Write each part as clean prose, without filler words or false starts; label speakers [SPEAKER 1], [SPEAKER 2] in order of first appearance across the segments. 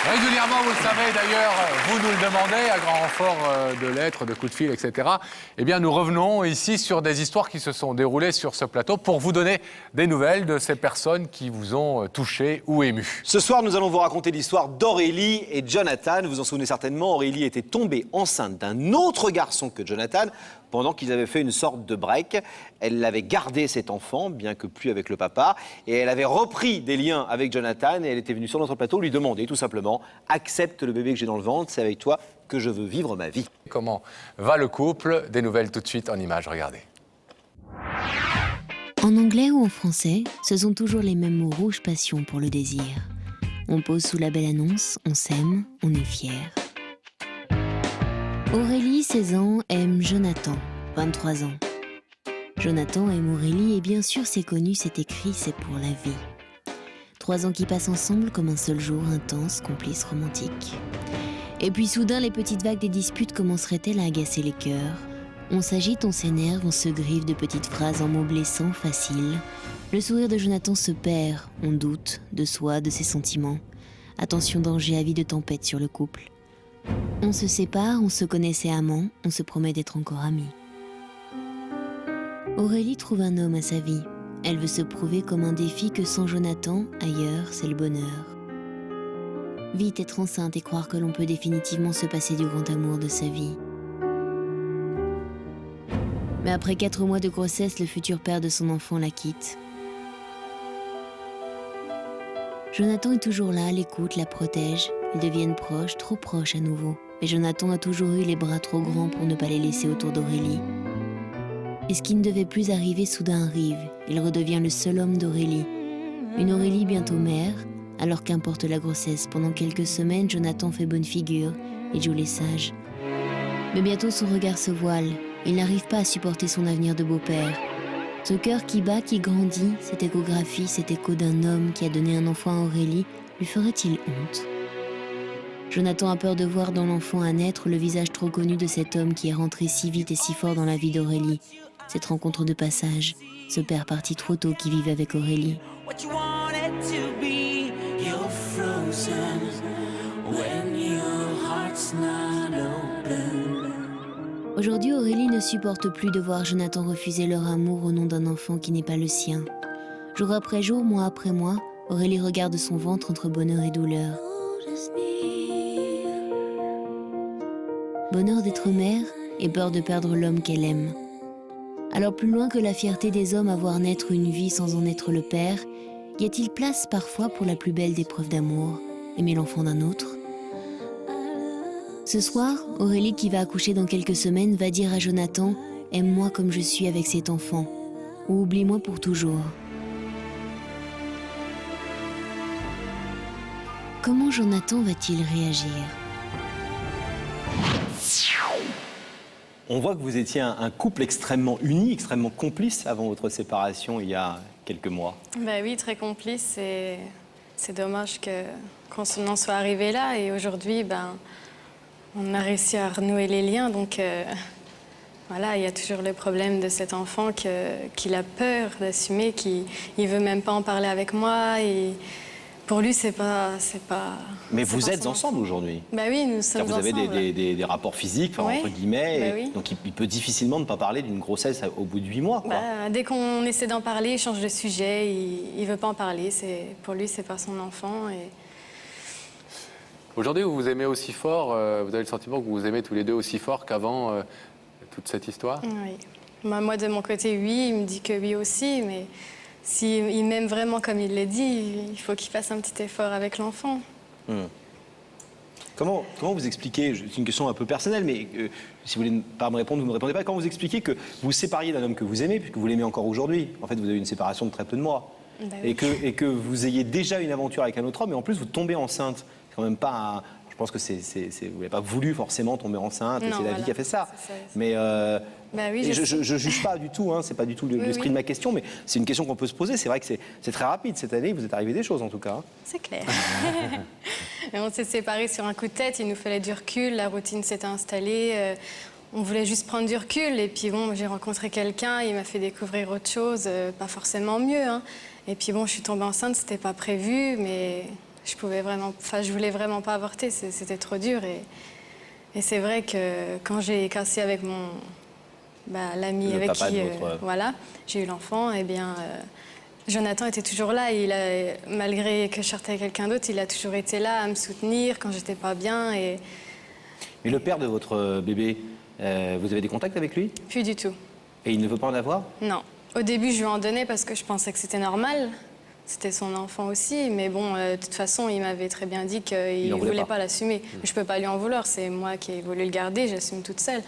[SPEAKER 1] Régulièrement, vous le savez d'ailleurs, vous nous le demandez, à grand renfort de lettres, de coups de fil, etc. Eh bien, nous revenons ici sur des histoires qui se sont déroulées sur ce plateau pour vous donner des nouvelles de ces personnes qui vous ont touché ou ému.
[SPEAKER 2] Ce soir, nous allons vous raconter l'histoire d'Aurélie et Jonathan. Vous vous en souvenez certainement, Aurélie était tombée enceinte d'un autre garçon que Jonathan pendant qu'ils avaient fait une sorte de break. Elle avait gardé cet enfant, bien que plus avec le papa, et elle avait repris des liens avec Jonathan, et elle était venue sur notre plateau lui demander tout simplement « Accepte le bébé que j'ai dans le ventre, c'est avec toi que je veux vivre ma vie ».
[SPEAKER 1] Comment va le couple? Des nouvelles tout de suite en images, regardez.
[SPEAKER 3] En anglais ou en français, ce sont toujours les mêmes mots rouge passion pour le désir. On pose sous la belle annonce, on s'aime, on est fier. Aurélie, 16 ans, aime Jonathan, 23 ans. Jonathan aime Aurélie et bien sûr c'est connu, c'est écrit, c'est pour la vie. 3 ans qui passent ensemble comme un seul jour, intense, complice, romantique. Et puis soudain, les petites vagues des disputes commenceraient-elles à agacer les cœurs? On s'agite, on s'énerve, on se grive de petites phrases en mots blessants, faciles. Le sourire de Jonathan se perd, on doute de soi, de ses sentiments. Attention, danger, avis de tempête sur le couple. On se sépare, on se connaissait amants, on se promet d'être encore amis. Aurélie trouve un homme à sa vie. Elle veut se prouver comme un défi que sans Jonathan, ailleurs, c'est le bonheur. Vite être enceinte et croire que l'on peut définitivement se passer du grand amour de sa vie. Mais après 4 mois de grossesse, le futur père de son enfant la quitte. Jonathan est toujours là, l'écoute, la protège. Ils deviennent proches, trop proches à nouveau. Mais Jonathan a toujours eu les bras trop grands pour ne pas les laisser autour d'Aurélie. Et ce qui ne devait plus arriver soudain arrive. Il redevient le seul homme d'Aurélie. Une Aurélie bientôt mère, alors qu'importe la grossesse, pendant quelques semaines, Jonathan fait bonne figure et joue les sages. Mais bientôt son regard se voile. Il n'arrive pas à supporter son avenir de beau-père. Ce cœur qui bat, qui grandit, cette échographie, cet écho d'un homme qui a donné un enfant à Aurélie, lui ferait-il honte? Jonathan a peur de voir dans l'enfant à naître le visage trop connu de cet homme qui est rentré si vite et si fort dans la vie d'Aurélie. Cette rencontre de passage, ce père parti trop tôt qui vivait avec Aurélie. Aujourd'hui, Aurélie ne supporte plus de voir Jonathan refuser leur amour au nom d'un enfant qui n'est pas le sien. Jour après jour, mois après mois, Aurélie regarde son ventre entre bonheur et douleur. Bonheur d'être mère et peur de perdre l'homme qu'elle aime. Alors plus loin que la fierté des hommes à voir naître une vie sans en être le père, y a-t-il place parfois pour la plus belle des preuves d'amour, aimer l'enfant d'un autre? Ce soir, Aurélie, qui va accoucher dans quelques semaines, va dire à Jonathan « Aime-moi comme je suis avec cet enfant » ou « Oublie-moi pour toujours ». Comment Jonathan va-t-il réagir?
[SPEAKER 2] On voit que vous étiez un couple extrêmement uni, extrêmement complice avant votre séparation il y a quelques mois.
[SPEAKER 4] Ben oui, très complice. C'est dommage qu'on en soit arrivé là. Et aujourd'hui, on a réussi à renouer les liens. Donc voilà, il y a toujours le problème de cet enfant qu'il a peur d'assumer, qu'il ne veut même pas en parler avec moi. Et pour lui, c'est pas.
[SPEAKER 2] Mais vous êtes ensemble aujourd'hui.
[SPEAKER 4] Ben oui, nous sommes ensemble.
[SPEAKER 2] Vous avez des rapports physiques,
[SPEAKER 4] Oui.
[SPEAKER 2] Entre guillemets.
[SPEAKER 4] Ben oui.
[SPEAKER 2] Donc il peut difficilement ne pas parler d'une grossesse au bout de 8 mois. Quoi.
[SPEAKER 4] Dès qu'on essaie d'en parler, il change de sujet. Il ne veut pas en parler. Pour lui, c'est pas son enfant. Et...
[SPEAKER 1] Aujourd'hui, vous vous aimez aussi fort, vous avez le sentiment que vous vous aimez tous les deux aussi fort qu'avant toute cette histoire?
[SPEAKER 4] Oui. Moi, de mon côté, oui. Il me dit que oui aussi, mais s'il m'aime vraiment comme il l'a dit, il faut qu'il fasse un petit effort avec l'enfant.
[SPEAKER 2] Comment vous expliquez, c'est une question un peu personnelle, mais si vous voulez pas me répondre, vous ne me répondez pas. Comment vous expliquez que vous vous sépariez d'un homme que vous aimez, puisque vous l'aimez encore aujourd'hui? En fait, vous avez une séparation de très peu de mois.
[SPEAKER 4] Ben oui.
[SPEAKER 2] Et que vous ayez déjà une aventure avec un autre homme, et en plus vous tombez enceinte. C'est quand même pas... Je pense que vous n'avez pas voulu forcément tomber enceinte, et c'est la vie qui a fait ça. Mais
[SPEAKER 4] oui,
[SPEAKER 2] je ne juge pas du tout, c'est pas du tout l'esprit de ma question, mais c'est une question qu'on peut se poser. C'est vrai que c'est très rapide cette année, vous êtes arrivé des choses en tout cas.
[SPEAKER 4] C'est clair. Et on s'est séparés sur un coup de tête, il nous fallait du recul, la routine s'était installée. On voulait juste prendre du recul, et puis bon, j'ai rencontré quelqu'un, il m'a fait découvrir autre chose, pas forcément mieux. Et puis bon, je suis tombée enceinte, c'était pas prévu, mais je voulais vraiment pas avorter, c'était trop dur. Et c'est vrai que quand j'ai cassé avec l'ami
[SPEAKER 2] Le
[SPEAKER 4] avec
[SPEAKER 2] papa
[SPEAKER 4] qui
[SPEAKER 2] de votre-
[SPEAKER 4] voilà, j'ai eu l'enfant, eh bien, Jonathan était toujours là. Malgré que je sortais avec quelqu'un d'autre, il a toujours été là à me soutenir quand j'étais pas bien. Et
[SPEAKER 2] Mais le père de votre bébé, vous avez des contacts avec lui?
[SPEAKER 4] plus du tout.
[SPEAKER 2] Et il ne veut pas en avoir?
[SPEAKER 4] Non. Au début, je lui en donnais parce que je pensais que c'était normal. C'était son enfant aussi. Mais bon, de toute façon, il m'avait très bien dit qu'il
[SPEAKER 2] en
[SPEAKER 4] ne
[SPEAKER 2] voulait
[SPEAKER 4] voulait
[SPEAKER 2] pas.
[SPEAKER 4] pas l'assumer. Je peux pas lui en vouloir. C'est moi qui ai voulu le garder. J'assume toute seule.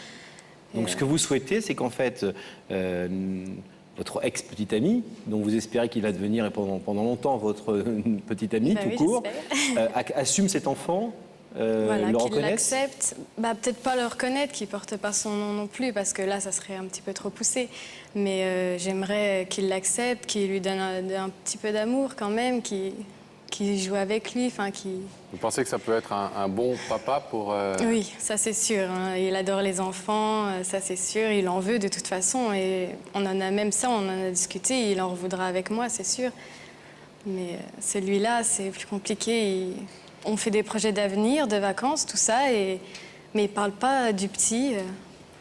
[SPEAKER 2] Donc ce que vous souhaitez, c'est qu'en fait, votre ex-petit ami, dont vous espérez qu'il va devenir pendant longtemps votre petit ami,
[SPEAKER 4] Bah
[SPEAKER 2] tout
[SPEAKER 4] oui,
[SPEAKER 2] court,
[SPEAKER 4] j'espère.
[SPEAKER 2] assume cet enfant,
[SPEAKER 4] Voilà,
[SPEAKER 2] le
[SPEAKER 4] qu'il
[SPEAKER 2] reconnaisse.
[SPEAKER 4] l'accepte. Peut-être pas le reconnaître, qu'il porte pas son nom non plus, parce que là, ça serait un petit peu trop poussé. Mais j'aimerais qu'il l'accepte, qu'il lui donne un petit peu d'amour quand même, qu'il joue avec lui,
[SPEAKER 1] Vous pensez que ça peut être un bon papa pour...
[SPEAKER 4] Oui, ça c'est sûr. Hein. Il adore les enfants, ça c'est sûr. Il en veut de toute façon. Et on en a discuté. Il en revoudra avec moi, c'est sûr. Mais celui-là, c'est plus compliqué. On fait des projets d'avenir, de vacances, tout ça. Mais il parle pas du petit.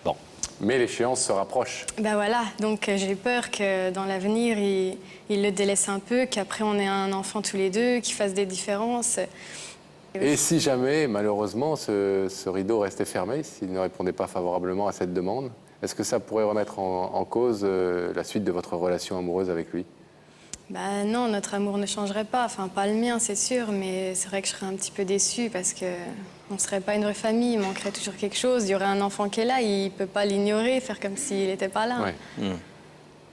[SPEAKER 2] Bon.
[SPEAKER 1] Mais l'échéance se rapproche.
[SPEAKER 4] Ben voilà, donc j'ai peur que dans l'avenir, il le délaisse un peu, qu'après on ait un enfant tous les deux, qu'il fasse des différences.
[SPEAKER 1] Et si jamais, malheureusement, ce rideau restait fermé, s'il ne répondait pas favorablement à cette demande, est-ce que ça pourrait remettre en cause la suite de votre relation amoureuse avec lui?
[SPEAKER 4] Ben non, notre amour ne changerait pas. Enfin, pas le mien, c'est sûr, mais c'est vrai que je serais un petit peu déçue parce qu'on ne serait pas une vraie famille. Il manquerait toujours quelque chose. Il y aurait un enfant qui est là, il ne peut pas l'ignorer, faire comme s'il n'était pas là.
[SPEAKER 1] Ouais.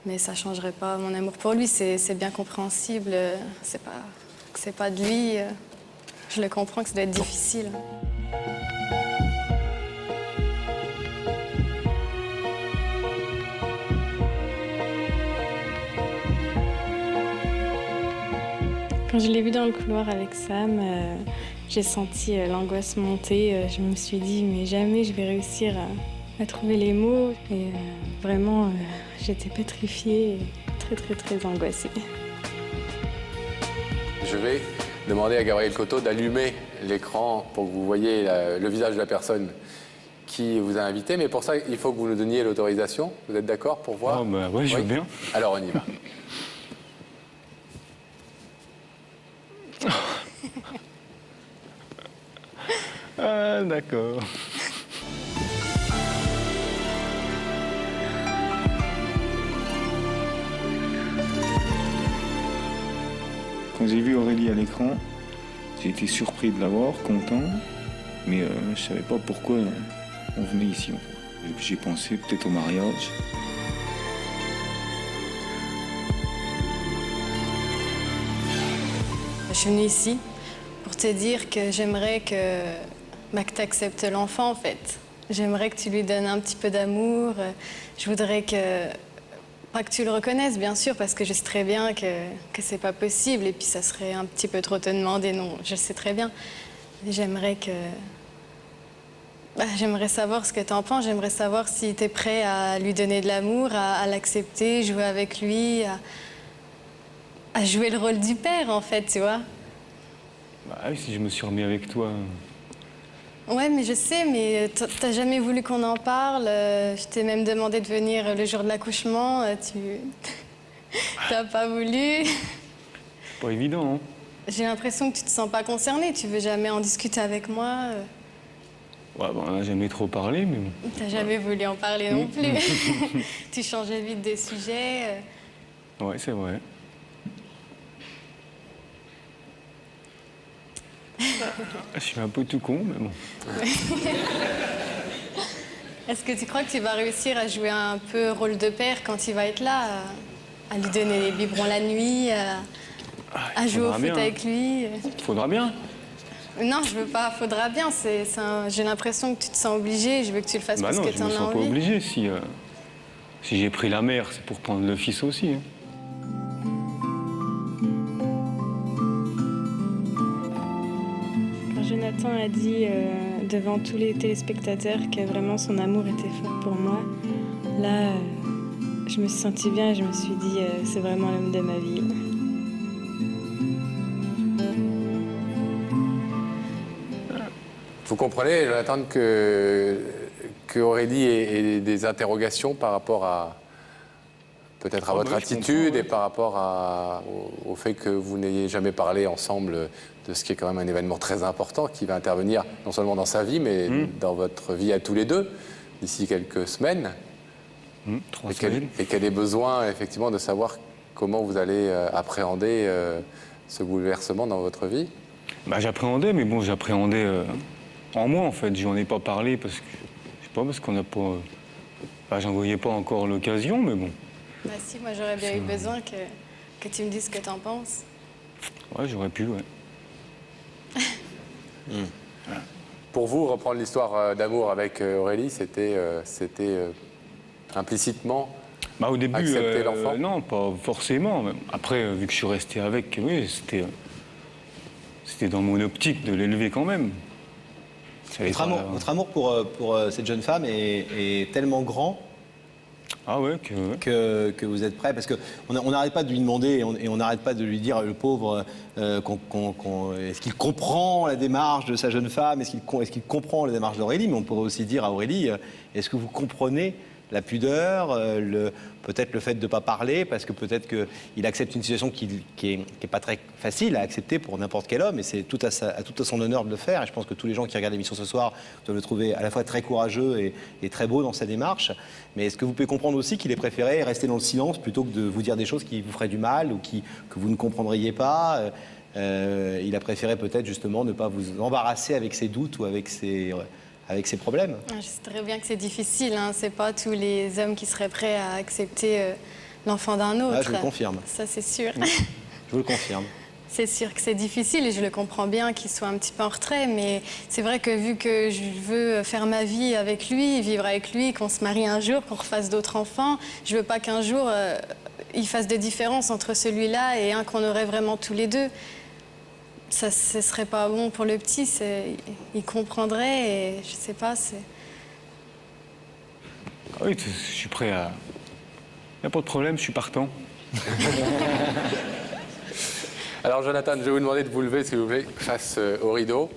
[SPEAKER 4] Mais ça ne changerait pas mon amour pour lui. C'est bien compréhensible. C'est pas de lui. Je le comprends que ça doit être difficile. Quand je l'ai vu dans le couloir avec Sam, j'ai senti l'angoisse monter. Je me suis dit, mais jamais je vais réussir à trouver les mots. Et vraiment, j'étais pétrifiée et très, très, très angoissée.
[SPEAKER 1] Je vais demander à Gabriel Coteau d'allumer l'écran pour que vous voyez le visage de la personne qui vous a invité. Mais pour ça, il faut que vous nous donniez l'autorisation. Vous êtes d'accord pour voir?
[SPEAKER 5] Ah bah ouais, je veux bien.
[SPEAKER 1] Alors on y va.
[SPEAKER 5] Ah, d'accord. Quand j'ai vu Aurélie à l'écran, j'ai été surpris de la voir, content, mais je savais pas pourquoi on venait ici. En fait. J'ai pensé peut-être au mariage.
[SPEAKER 4] Je suis venue ici pour te dire que j'aimerais que tu acceptes l'enfant, en fait. J'aimerais que tu lui donnes un petit peu d'amour. Je voudrais pas que tu le reconnaisses, bien sûr, parce que je sais très bien que c'est pas possible. Et puis, ça serait un petit peu trop te demander, non, je sais très bien. J'aimerais j'aimerais savoir ce que tu en penses. J'aimerais savoir si tu es prêt à lui donner de l'amour, à l'accepter, jouer avec lui, à jouer le rôle du père, en fait, tu vois.
[SPEAKER 5] Bah oui, si je me suis remis avec toi.
[SPEAKER 4] Ouais, mais je sais, mais t'as jamais voulu qu'on en parle. Je t'ai même demandé de venir le jour de l'accouchement. T'as pas voulu.
[SPEAKER 5] C'est pas évident, hein.
[SPEAKER 4] J'ai l'impression que tu te sens pas concerné. Tu veux jamais en discuter avec moi.
[SPEAKER 5] Ouais, bon, on n'a jamais trop parlé, mais bon.
[SPEAKER 4] T'as jamais voulu en parler non plus. Tu changeais vite des sujets.
[SPEAKER 5] Ouais, c'est vrai. Je suis un peu tout con, mais bon.
[SPEAKER 4] Est-ce que tu crois que tu vas réussir à jouer un peu rôle de père quand il va être là, à lui donner les biberons la nuit, à jouer au foot
[SPEAKER 5] bien, hein.
[SPEAKER 4] avec lui?
[SPEAKER 5] Faudra bien.
[SPEAKER 4] Non, je veux pas. Faudra bien. J'ai l'impression que tu te sens obligé. Je veux que tu le fasses
[SPEAKER 5] Bah
[SPEAKER 4] parce
[SPEAKER 5] non,
[SPEAKER 4] que
[SPEAKER 5] je
[SPEAKER 4] tu en
[SPEAKER 5] me
[SPEAKER 4] as
[SPEAKER 5] sens pas
[SPEAKER 4] envie.
[SPEAKER 5] obligé. Si j'ai pris la mère, c'est pour prendre le fils aussi. Hein.
[SPEAKER 4] Quand Jonathan a dit devant tous les téléspectateurs que vraiment son amour était fort pour moi, là, je me suis sentie bien et je me suis dit c'est vraiment l'homme de ma vie.
[SPEAKER 1] Vous comprenez, Jonathan, que Aurélie ait des interrogations par rapport à peut-être à votre attitude et par rapport au fait que vous n'ayez jamais parlé ensemble de ce qui est quand même un événement très important qui va intervenir non seulement dans sa vie, mais dans votre vie à tous les deux d'ici quelques semaines.
[SPEAKER 5] 3 semaines.
[SPEAKER 1] Et qu'elle ait besoin effectivement de savoir comment vous allez appréhender ce bouleversement dans votre vie.
[SPEAKER 5] Bah, j'appréhendais, mais bon, j'appréhendais en moi, en fait. J'en ai pas parlé parce que, je sais pas, parce qu'on n'a pas... Bah, j'en voyais pas encore l'occasion, mais bon.
[SPEAKER 4] Bah si, moi j'aurais bien eu besoin que tu me dises ce que t'en penses.
[SPEAKER 5] Ouais, j'aurais pu, ouais.
[SPEAKER 1] Pour vous, reprendre l'histoire d'amour avec Aurélie, c'était implicitement
[SPEAKER 5] Bah, au début,
[SPEAKER 1] accepter l'enfant.
[SPEAKER 5] non, pas forcément. Après, vu que je suis resté avec, oui, c'était dans mon optique de l'élever quand même.
[SPEAKER 2] Votre amour pour cette jeune femme est tellement grand
[SPEAKER 5] Ah ouais,
[SPEAKER 2] que vous êtes prêt, parce qu'on n'arrête pas de lui demander et on n'arrête pas de lui dire, le pauvre, est-ce qu'il comprend la démarche de sa jeune femme, est-ce qu'il comprend la démarche d'Aurélie, mais on pourrait aussi dire à Aurélie, est-ce que vous comprenez la pudeur, peut-être le fait de ne pas parler, parce que peut-être qu'il accepte une situation qui est pas très facile à accepter pour n'importe quel homme, et c'est tout à son honneur de le faire. Et je pense que tous les gens qui regardent l'émission ce soir doivent le trouver à la fois très courageux et très beau dans sa démarche. Mais est-ce que vous pouvez comprendre aussi qu'il est préféré rester dans le silence plutôt que de vous dire des choses qui vous feraient du mal ou que vous ne comprendriez pas? Il a préféré peut-être justement ne pas vous embarrasser avec ses doutes ou avec ses problèmes.
[SPEAKER 4] Je sais très bien que c'est difficile, hein. C'est pas tous les hommes qui seraient prêts à accepter l'enfant d'un autre.
[SPEAKER 2] Ah, je le confirme.
[SPEAKER 4] Ça, c'est sûr.
[SPEAKER 2] Je vous le confirme.
[SPEAKER 4] C'est sûr que c'est difficile et je le comprends bien qu'il soit un petit peu en retrait, mais c'est vrai que vu que je veux faire ma vie avec lui, vivre avec lui, qu'on se marie un jour, qu'on refasse d'autres enfants, je veux pas qu'un jour il fasse de différence entre celui-là et un qu'on aurait vraiment tous les deux. Ça, ce serait pas bon pour le petit, il comprendrait et je sais pas,
[SPEAKER 5] Ah oui, je suis prêt à... Il n'y a pas de problème, je suis partant.
[SPEAKER 1] Alors Jonathan, je vais vous demander de vous lever, s'il vous plaît, face au rideau.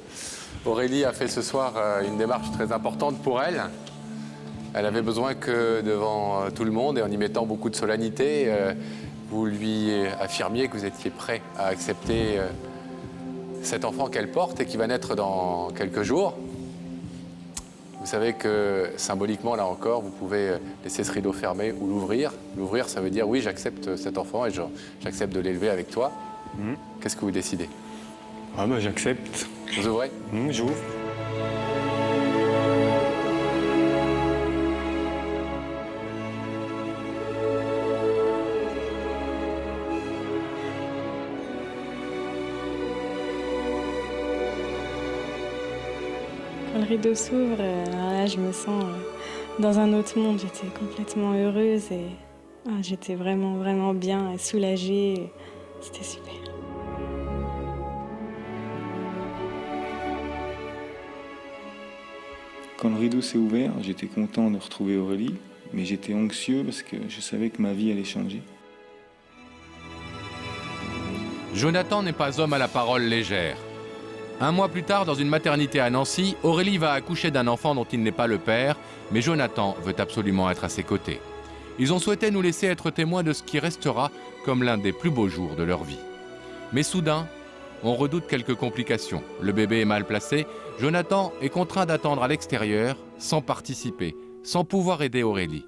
[SPEAKER 1] Aurélie a fait ce soir une démarche très importante pour elle. Elle avait besoin que devant tout le monde et en y mettant beaucoup de solennité, vous lui affirmiez que vous étiez prêt à accepter cet enfant qu'elle porte et qui va naître dans quelques jours. Vous savez que symboliquement, là encore, vous pouvez laisser ce rideau fermé ou l'ouvrir. L'ouvrir, ça veut dire oui, j'accepte cet enfant et j'accepte de l'élever avec toi. Qu'est-ce que vous décidez?
[SPEAKER 5] Ah bah j'accepte.
[SPEAKER 1] Vous ouvrez?
[SPEAKER 5] J'ouvre.
[SPEAKER 4] Quand le rideau s'ouvre, là, je me sens dans un autre monde. J'étais complètement heureuse et j'étais vraiment, vraiment bien et soulagée. C'était super.
[SPEAKER 5] Quand le rideau s'est ouvert, j'étais content de retrouver Aurélie, mais j'étais anxieux parce que je savais que ma vie allait changer.
[SPEAKER 6] Jonathan n'est pas homme à la parole légère. Un mois plus tard, dans une maternité à Nancy, Aurélie va accoucher d'un enfant dont il n'est pas le père, mais Jonathan veut absolument être à ses côtés. Ils ont souhaité nous laisser être témoins de ce qui restera comme l'un des plus beaux jours de leur vie. Mais soudain, on redoute quelques complications. Le bébé est mal placé. Jonathan est contraint d'attendre à l'extérieur, sans participer, sans pouvoir aider Aurélie.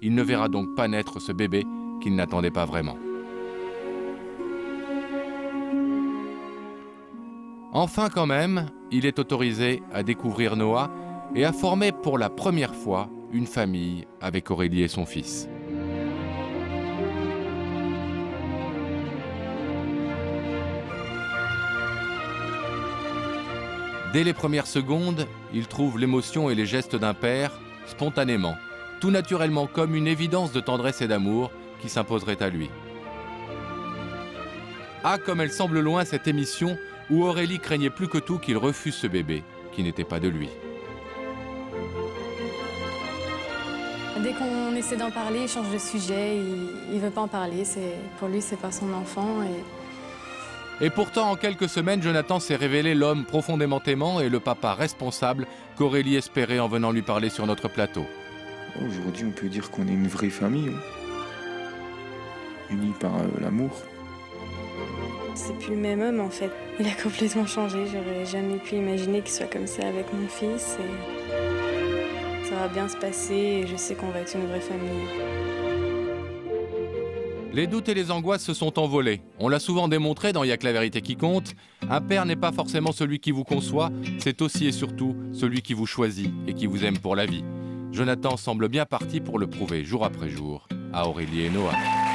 [SPEAKER 6] Il ne verra donc pas naître ce bébé qu'il n'attendait pas vraiment. Enfin quand même, il est autorisé à découvrir Noah et à former pour la première fois une famille avec Aurélie et son fils. Dès les premières secondes, il trouve l'émotion et les gestes d'un père spontanément, tout naturellement comme une évidence de tendresse et d'amour qui s'imposerait à lui. Ah, comme elle semble loin cette émission où Aurélie craignait plus que tout qu'il refuse ce bébé qui n'était pas de lui.
[SPEAKER 4] Dès qu'on essaie d'en parler, il change de sujet, il veut pas en parler. Pour lui, c'est pas son enfant.
[SPEAKER 6] Et pourtant, en quelques semaines, Jonathan s'est révélé l'homme profondément aimant et le papa responsable qu'Aurélie espérait en venant lui parler sur notre plateau.
[SPEAKER 5] Aujourd'hui, on peut dire qu'on est une vraie famille, unie par l'amour.
[SPEAKER 4] C'est plus le même homme en fait. Il a complètement changé. J'aurais jamais pu imaginer qu'il soit comme ça avec mon fils. Et ça va bien se passer et je sais qu'on va être une vraie famille.
[SPEAKER 6] Les doutes et les angoisses se sont envolés. On l'a souvent démontré dans Y'a que la vérité qui compte. Un père n'est pas forcément celui qui vous conçoit, c'est aussi et surtout celui qui vous choisit et qui vous aime pour la vie. Jonathan semble bien parti pour le prouver jour après jour à Aurélie et Noah.